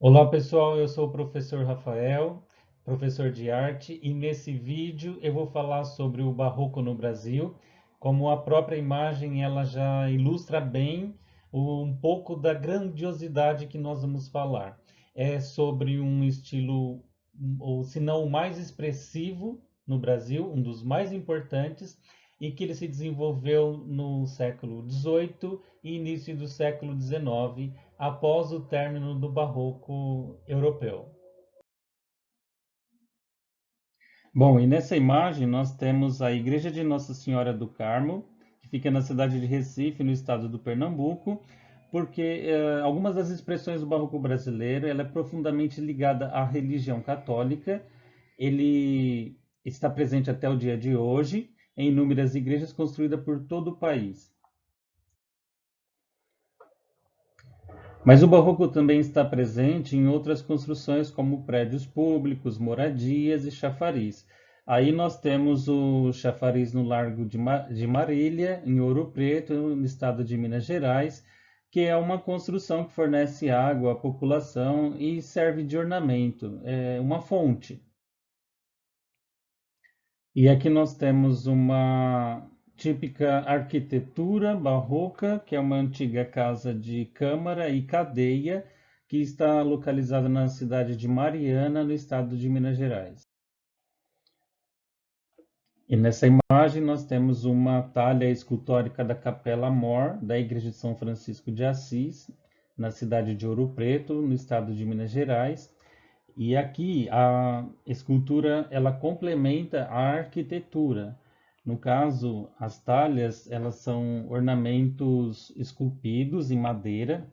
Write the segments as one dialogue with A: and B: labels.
A: Olá pessoal, eu sou o professor Rafael, professor de arte, e nesse vídeo eu vou falar sobre o Barroco no Brasil. Como a própria imagem ela já ilustra bem um pouco da grandiosidade que nós vamos falar. É sobre um estilo, ou se não o mais expressivo no Brasil, um dos mais importantes, e que ele se desenvolveu no século XVIII e início do século XIX, após o término do Barroco europeu. Bom, e nessa imagem nós temos a Igreja de Nossa Senhora do Carmo, que fica na cidade de Recife, no estado do Pernambuco, porque algumas das expressões do Barroco brasileiro ela é profundamente ligada à religião católica. Ele está presente até o dia de hoje em inúmeras igrejas construídas por todo o país. Mas o barroco também está presente em outras construções, como prédios públicos, moradias e chafariz. Aí nós temos o chafariz no Largo de Marília, em Ouro Preto, no estado de Minas Gerais, que é uma construção que fornece água à população e serve de ornamento, é uma fonte. E aqui nós temos uma típica arquitetura barroca, que é uma antiga casa de câmara e cadeia, que está localizada na cidade de Mariana, no estado de Minas Gerais. E nessa imagem nós temos uma talha escultórica da Capela Mor, da Igreja de São Francisco de Assis, na cidade de Ouro Preto, no estado de Minas Gerais. E aqui a escultura ela complementa a arquitetura. No caso, as talhas elas são ornamentos esculpidos em madeira,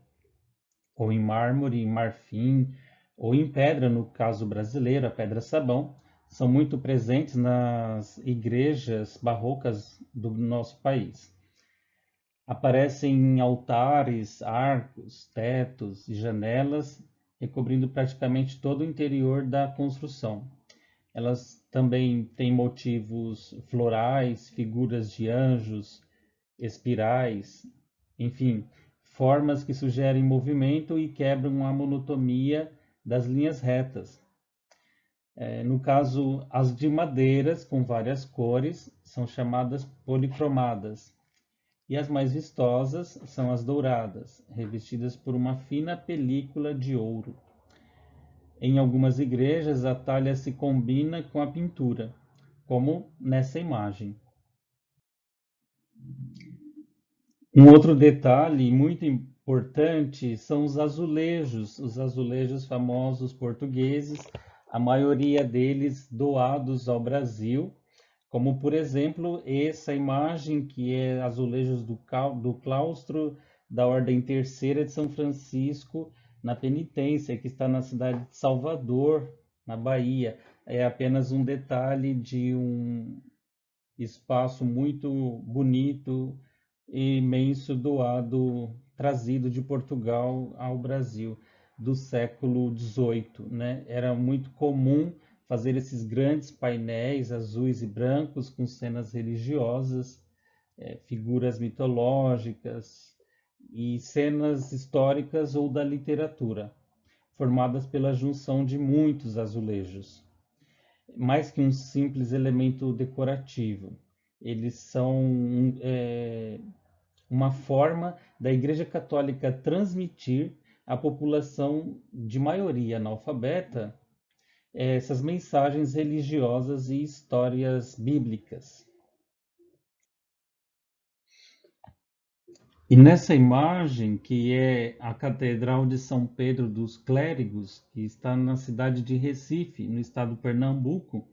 A: ou em mármore, em marfim, ou em pedra, no caso brasileiro, a pedra sabão, são muito presentes nas igrejas barrocas do nosso país. Aparecem em altares, arcos, tetos e janelas, recobrindo praticamente todo o interior da construção. Elas também têm motivos florais, figuras de anjos, espirais, enfim, formas que sugerem movimento e quebram a monotonia das linhas retas. No caso, as de madeiras com várias cores são chamadas policromadas, e as mais vistosas são as douradas, revestidas por uma fina película de ouro. Em algumas igrejas, a talha se combina com a pintura, como nessa imagem. Um outro detalhe muito importante são os azulejos famosos portugueses, a maioria deles doados ao Brasil, como por exemplo essa imagem que é azulejos do claustro da Ordem Terceira de São Francisco na Penitência, que está na cidade de Salvador, na Bahia. É apenas um detalhe de um espaço muito bonito e imenso doado, trazido de Portugal ao Brasil do século XVIII, né? Era muito comum fazer esses grandes painéis azuis e brancos com cenas religiosas, figuras mitológicas e cenas históricas ou da literatura, formadas pela junção de muitos azulejos mais que um simples elemento decorativo. Eles são uma forma da Igreja Católica transmitir à população de maioria analfabeta essas mensagens religiosas e histórias bíblicas. E nessa imagem, que é a Catedral de São Pedro dos Clérigos, que está na cidade de Recife, no estado de Pernambuco,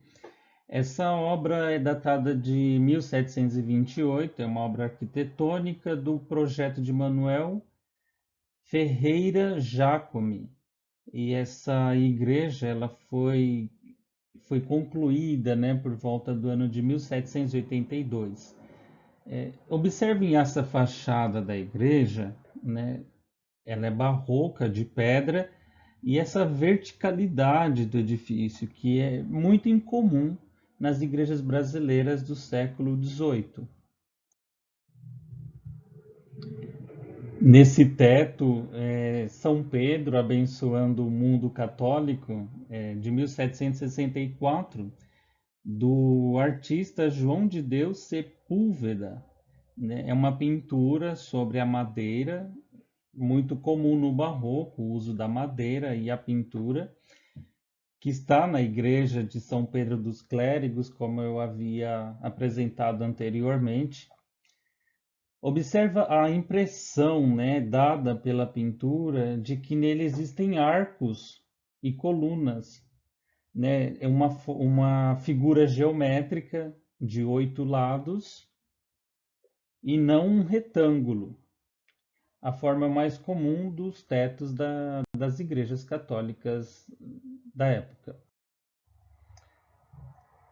A: essa obra é datada de 1728, é uma obra arquitetônica do projeto de Manuel Ferreira Jacome. E essa igreja ela foi concluída, né, por volta do ano de 1782. Observem essa fachada da igreja, né, ela é barroca, de pedra, e essa verticalidade do edifício, que é muito incomum nas igrejas brasileiras do século XVIII. Nesse teto, São Pedro abençoando o mundo católico, de 1764, do artista João de Deus Sepúlveda, né? É uma pintura sobre a madeira, muito comum no barroco, o uso da madeira e a pintura, que está na igreja de São Pedro dos Clérigos, como eu havia apresentado anteriormente. Observa a impressão, né, dada pela pintura de que nele existem arcos e colunas, né? É uma figura geométrica de 8 lados e não um retângulo, a forma mais comum dos tetos das igrejas católicas da época.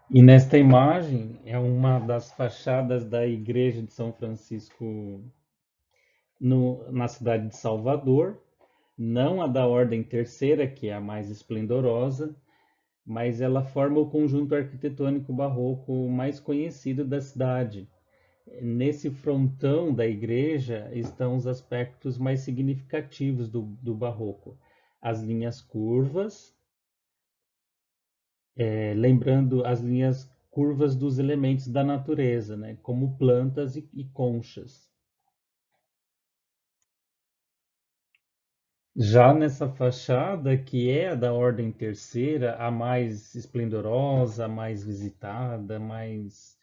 A: E nesta imagem é uma das fachadas da igreja de São Francisco na cidade de Salvador, não a da Ordem Terceira, que é a mais esplendorosa, mas ela forma o conjunto arquitetônico barroco mais conhecido da cidade. Nesse frontão da igreja estão os aspectos mais significativos do barroco. As linhas curvas, lembrando as linhas curvas dos elementos da natureza, né, como plantas e conchas. Já nessa fachada, que é a da Ordem Terceira, a mais esplendorosa, a mais visitada, mais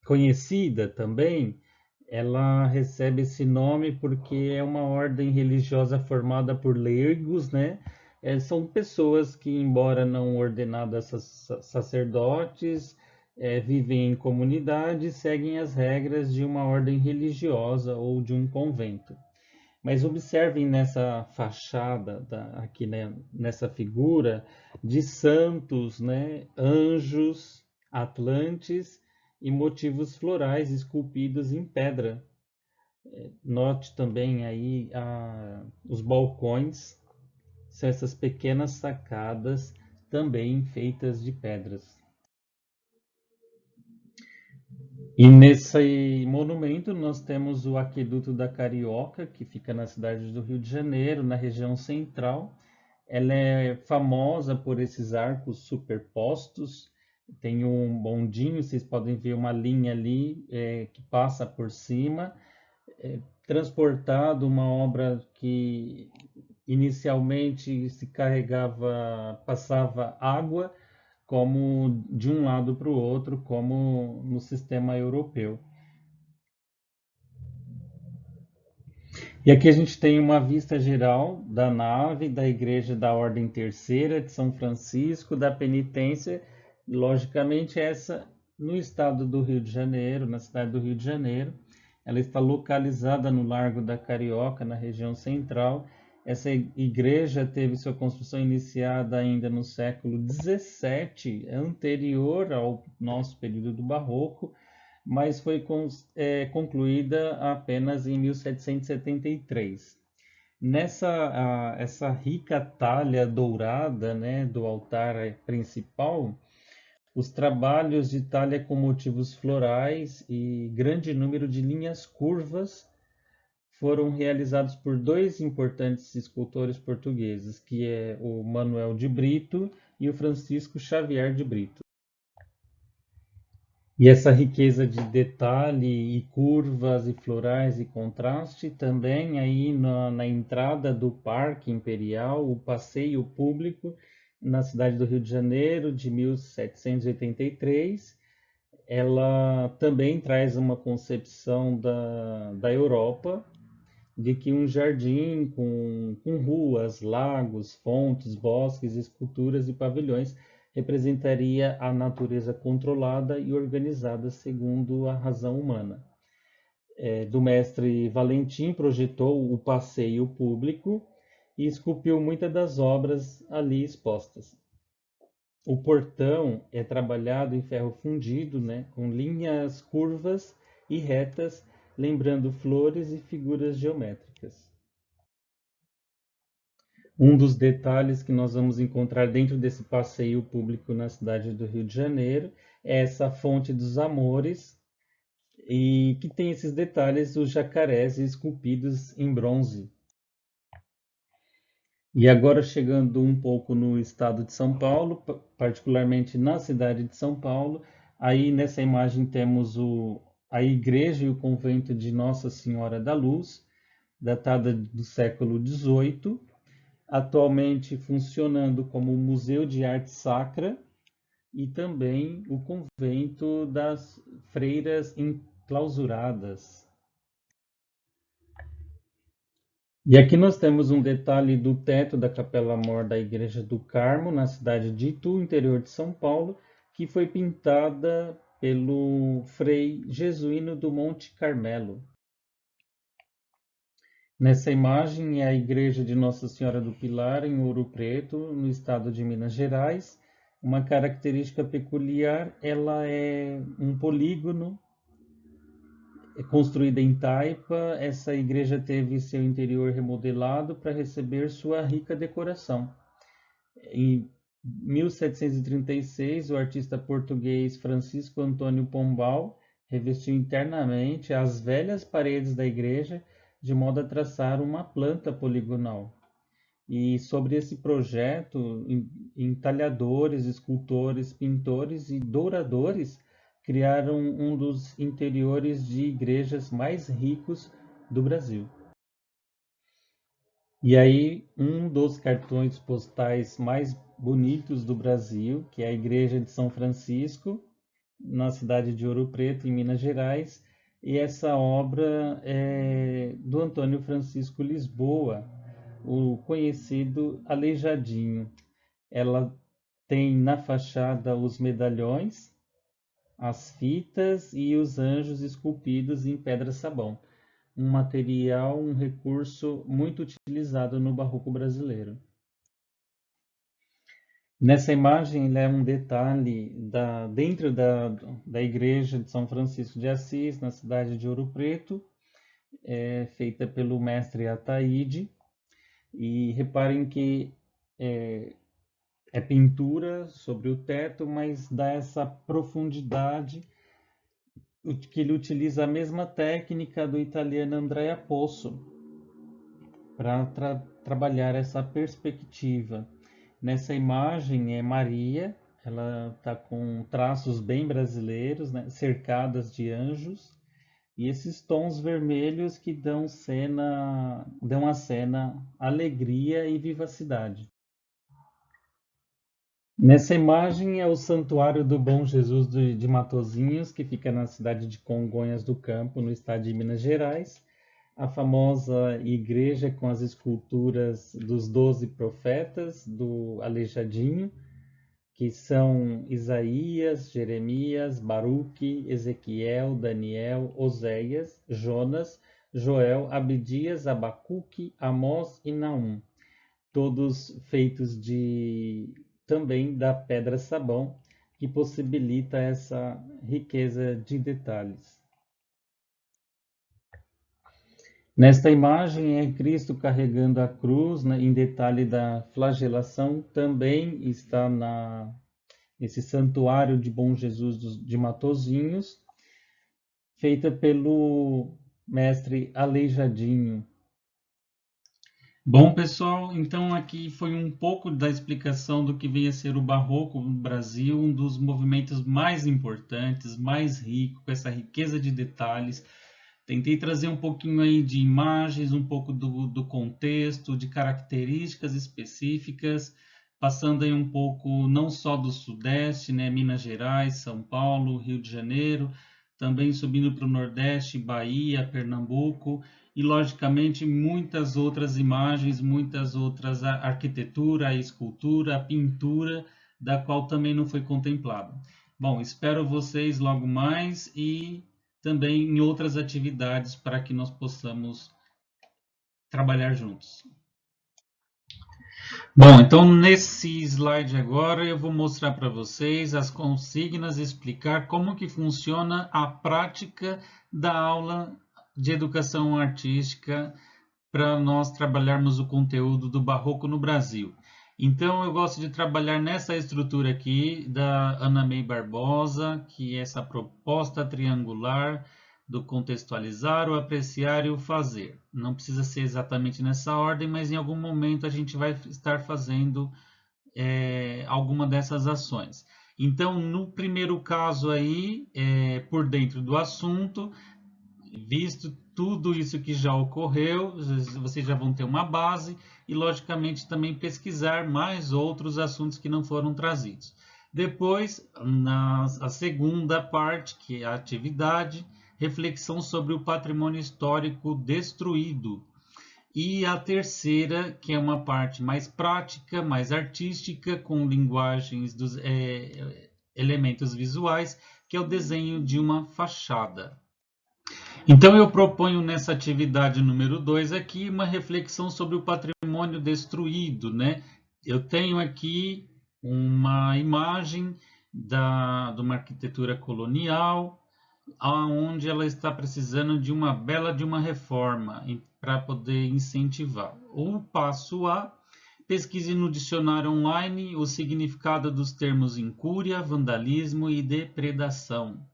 A: conhecida também, ela recebe esse nome porque é uma ordem religiosa formada por leigos, né? São pessoas que, embora não ordenadas sacerdotes, vivem em comunidade, seguem as regras de uma ordem religiosa ou de um convento. Mas observem nessa fachada, aqui, né, nessa figura de santos, né, anjos, atlantes e motivos florais esculpidos em pedra. Note também aí os balcões, são essas pequenas sacadas também feitas de pedras. E nesse monumento nós temos o Aqueduto da Carioca, que fica na cidade do Rio de Janeiro, na região central. Ela é famosa por esses arcos superpostos. Tem um bondinho, vocês podem ver uma linha ali que passa por cima, transportado uma obra que inicialmente se carregava, passava água como de um lado para o outro, como no sistema europeu. E aqui a gente tem uma vista geral da nave da Igreja da Ordem Terceira de São Francisco da Penitência, logicamente essa no estado do Rio de Janeiro, na cidade do Rio de Janeiro. Ela está localizada no Largo da Carioca, na região central. Essa igreja teve sua construção iniciada ainda no século XVII, anterior ao nosso período do Barroco, mas foi concluída apenas em 1773. Essa rica talha dourada, né, do altar principal, os trabalhos de talha com motivos florais e grande número de linhas curvas foram realizados por dois importantes escultores portugueses, que é o Manuel de Brito e o Francisco Xavier de Brito. E essa riqueza de detalhe e curvas e florais e contraste também aí na entrada do Parque Imperial, o passeio público na cidade do Rio de Janeiro de 1783, ela também traz uma concepção da Europa de que um jardim com ruas, lagos, fontes, bosques, esculturas e pavilhões representaria a natureza controlada e organizada segundo a razão humana. Do mestre Valentim projetou o passeio público e esculpiu muitas das obras ali expostas. O portão é trabalhado em ferro fundido, né, com linhas curvas e retas, lembrando flores e figuras geométricas. Um dos detalhes que nós vamos encontrar dentro desse passeio público na cidade do Rio de Janeiro é essa fonte dos amores, e que tem esses detalhes, os jacarés esculpidos em bronze. E agora chegando um pouco no estado de São Paulo, particularmente na cidade de São Paulo, aí nessa imagem temos a igreja e o convento de Nossa Senhora da Luz, datada do século XVIII, atualmente funcionando como Museu de Arte Sacra, e também o convento das Freiras Enclausuradas. E aqui nós temos um detalhe do teto da Capela Mor da Igreja do Carmo, na cidade de Itu, interior de São Paulo, que foi pintada pelo Frei Jesuíno do Monte Carmelo. Nessa imagem é a Igreja de Nossa Senhora do Pilar, em Ouro Preto, no estado de Minas Gerais. Uma característica peculiar, ela é um polígono construída em taipa. Essa igreja teve seu interior remodelado para receber sua rica decoração. Em 1736, o artista português Francisco Antônio Pombal revestiu internamente as velhas paredes da igreja de modo a traçar uma planta poligonal. E sobre esse projeto, entalhadores, escultores, pintores e douradores criaram um dos interiores de igrejas mais ricos do Brasil. E aí, um dos cartões postais mais bonitos do Brasil, que é a Igreja de São Francisco, na cidade de Ouro Preto, em Minas Gerais, e essa obra é do Antônio Francisco Lisboa, o conhecido Aleijadinho. Ela tem na fachada os medalhões, as fitas e os anjos esculpidos em pedra-sabão, um material, um recurso muito utilizado no barroco brasileiro. Nessa imagem, ele é um detalhe dentro da igreja de São Francisco de Assis, na cidade de Ouro Preto, feita pelo mestre Ataíde. E reparem que é pintura sobre o teto, mas dá essa profundidade, que ele utiliza a mesma técnica do italiano Andrea Posso para trabalhar essa perspectiva. Nessa imagem é Maria, ela está com traços bem brasileiros, né, cercadas de anjos, e esses tons vermelhos que dão à cena alegria e vivacidade. Nessa imagem é o Santuário do Bom Jesus de Matozinhos, que fica na cidade de Congonhas do Campo, no estado de Minas Gerais. A famosa igreja com as esculturas dos 12 profetas do Aleijadinho, que são Isaías, Jeremias, Baruque, Ezequiel, Daniel, Oséias, Jonas, Joel, Abdias, Abacuque, Amós e Naum, todos feitos também da pedra-sabão, que possibilita essa riqueza de detalhes. Nesta imagem é Cristo carregando a cruz, né, em detalhe da flagelação, também está nesse santuário de Bom Jesus de Matozinhos, feita pelo mestre Aleijadinho. Bom, pessoal, então aqui foi um pouco da explicação do que vem a ser o Barroco no Brasil, um dos movimentos mais importantes, mais rico, com essa riqueza de detalhes. Tentei trazer um pouquinho aí de imagens, um pouco do contexto, de características específicas, passando aí um pouco não só do Sudeste, né, Minas Gerais, São Paulo, Rio de Janeiro, também subindo para o Nordeste, Bahia, Pernambuco, e logicamente muitas outras imagens, muitas outras arquitetura, escultura, pintura, da qual também não foi contemplado. Bom, espero vocês logo mais e também em outras atividades para que nós possamos trabalhar juntos. Bom, então nesse slide agora eu vou mostrar para vocês as consignas e explicar como que funciona a prática da aula de educação artística para nós trabalharmos o conteúdo do Barroco no Brasil. Então eu gosto de trabalhar nessa estrutura aqui da Ana May Barbosa, que é essa proposta triangular do contextualizar, o apreciar e o fazer. Não precisa ser exatamente nessa ordem, mas em algum momento a gente vai estar fazendo alguma dessas ações. Então, no primeiro caso aí, por dentro do assunto, visto tudo isso que já ocorreu, vocês já vão ter uma base e, logicamente, também pesquisar mais outros assuntos que não foram trazidos. Depois, a segunda parte, que é a atividade, reflexão sobre o patrimônio histórico destruído. E a terceira, que é uma parte mais prática, mais artística, com linguagens dos elementos visuais, que é o desenho de uma fachada. Então eu proponho nessa atividade número 2 aqui uma reflexão sobre o patrimônio destruído, né? Eu tenho aqui uma imagem de uma arquitetura colonial, onde ela está precisando de uma bela de uma reforma para poder incentivar. O passo A, pesquise no dicionário online o significado dos termos incúria, vandalismo e depredação.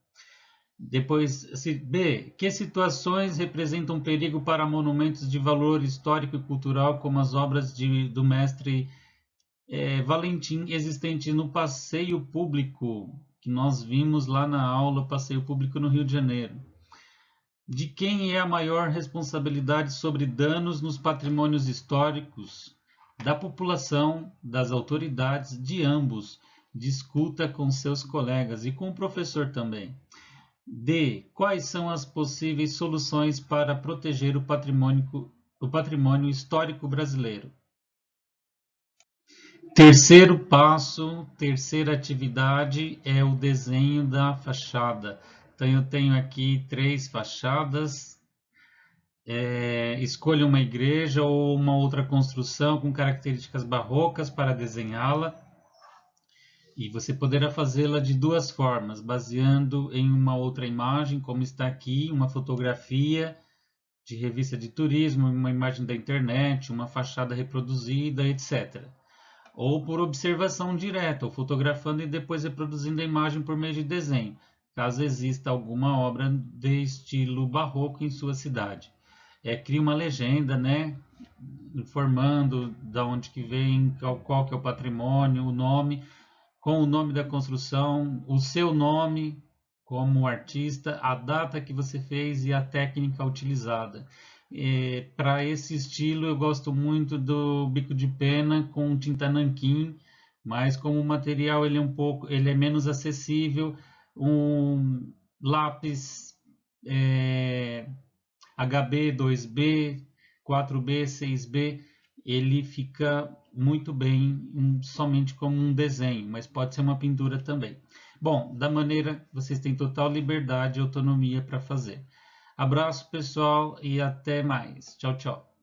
A: Depois, B, que situações representam perigo para monumentos de valor histórico e cultural, como as obras do mestre Valentim, existentes no passeio público, que nós vimos lá na aula Passeio Público no Rio de Janeiro. De quem é a maior responsabilidade sobre danos nos patrimônios históricos? Da população, das autoridades, de ambos. Discuta com seus colegas e com o professor também. D. Quais são as possíveis soluções para proteger o patrimônio histórico brasileiro? Terceiro passo, terceira atividade é o desenho da fachada. Então eu tenho aqui 3 fachadas. Escolha uma igreja ou uma outra construção com características barrocas para desenhá-la. E você poderá fazê-la de 2 formas, baseando em uma outra imagem, como está aqui, uma fotografia de revista de turismo, uma imagem da internet, uma fachada reproduzida, etc. Ou por observação direta, ou fotografando e depois reproduzindo a imagem por meio de desenho, caso exista alguma obra de estilo barroco em sua cidade. Cria uma legenda, né, informando de onde que vem, qual que é o patrimônio, o nome, com o nome da construção, o seu nome como artista, a data que você fez e a técnica utilizada. Para esse estilo eu gosto muito do bico de pena com tinta nanquim, mas como o material ele é menos acessível, um lápis HB, 2B, 4B, 6B, ele fica muito bem somente como um desenho, mas pode ser uma pintura também. Bom, da maneira, vocês têm total liberdade e autonomia para fazer. Abraço, pessoal, e até mais. Tchau, tchau.